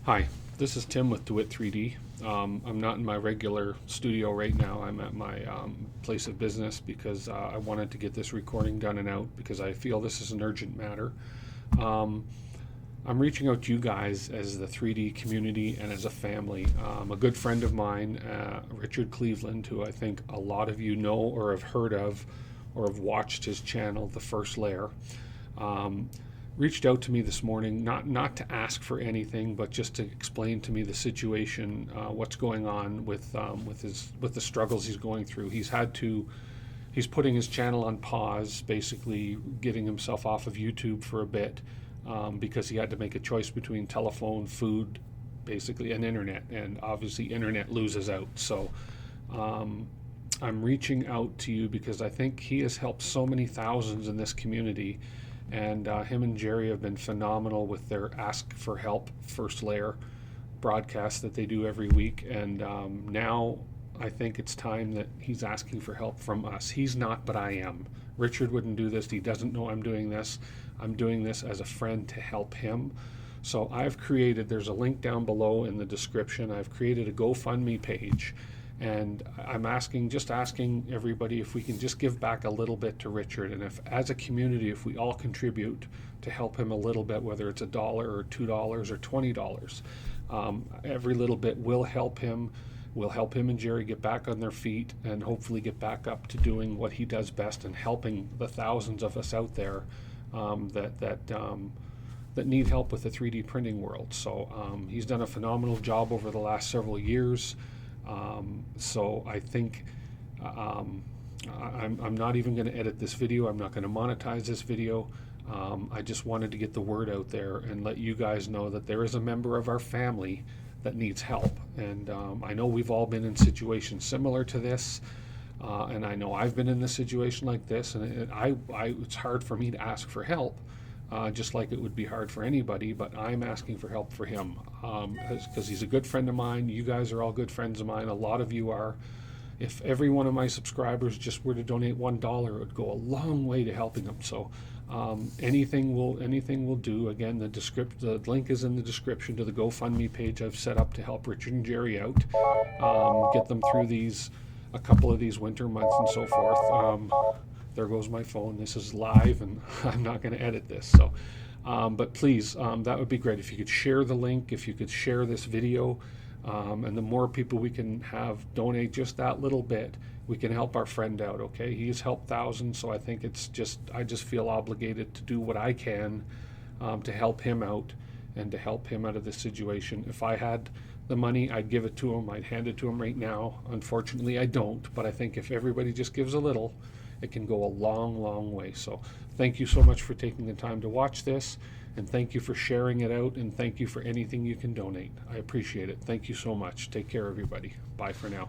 Hi, this is Tim with DWIT 3D. I'm not in my regular studio right now. I'm at my place of business because I wanted to get this recording done and out because I feel this is an urgent matter. Um, I'm reaching out to you guys as the 3D community and as a family. A good friend of mine, Richard Cleveland, who I think a lot of you know or have heard of or have watched his channel, The First Layer. Reached out to me this morning, not to ask for anything, but just to explain to me the situation, what's going on with the struggles he's going through. He's putting his channel on pause, basically getting himself off of YouTube for a bit, because he had to make a choice between telephone, food, basically, and internet. And obviously, internet loses out. So I'm reaching out to you because I think he has helped so many thousands in this community. And him and Jerry have been phenomenal with their Ask for Help First Layer broadcast that they do every week. And now I think it's time that he's asking for help from us. He's not, but I am. Richard wouldn't do this. He doesn't know I'm doing this. I'm doing this as a friend to help him. So there's a link down below in the description. I've created a GoFundMe page. And I'm just asking everybody if we can just give back a little bit to Richard. And if, as a community, if we all contribute to help him a little bit, whether it's $1 or $2 or $20, every little bit will help him. Will help him and Jerry get back on their feet and hopefully get back up to doing what he does best and helping the thousands of us out there that need help with the 3D printing world. So he's done a phenomenal job over the last several years. So I think I'm not even going to edit this video. I'm not going to monetize this video. I just wanted to get the word out there and let you guys know that there is a member of our family that needs help. And I know we've all been in situations similar to this. And I know I've been in a situation like this. And it's hard for me to ask for help. Just like it would be hard for anybody, but I'm asking for help for him because he's a good friend of mine. You guys are all good friends of mine. A lot of you are. If every one of my subscribers just were to donate $1, it would go a long way to helping him. So anything will do. Again, the link is in the description to the GoFundMe page I've set up to help Richard and Jerry out, get them through a couple of these winter months and so forth. There goes my phone. This is live and I'm not going to edit this. So, but please, that would be great if you could share the link, if you could share this video, and the more people we can have donate just that little bit, we can help our friend out, okay? He's helped thousands, so I think I just feel obligated to do what I can to help him out and to help him out of this situation. If I had the money, I'd give it to him. I'd hand it to him right now. Unfortunately, I don't, but I think if everybody just gives a little, it can go a long, long way. So thank you so much for taking the time to watch this, and thank you for sharing it out, and thank you for anything you can donate. I appreciate it. Thank you so much. Take care, everybody. Bye for now.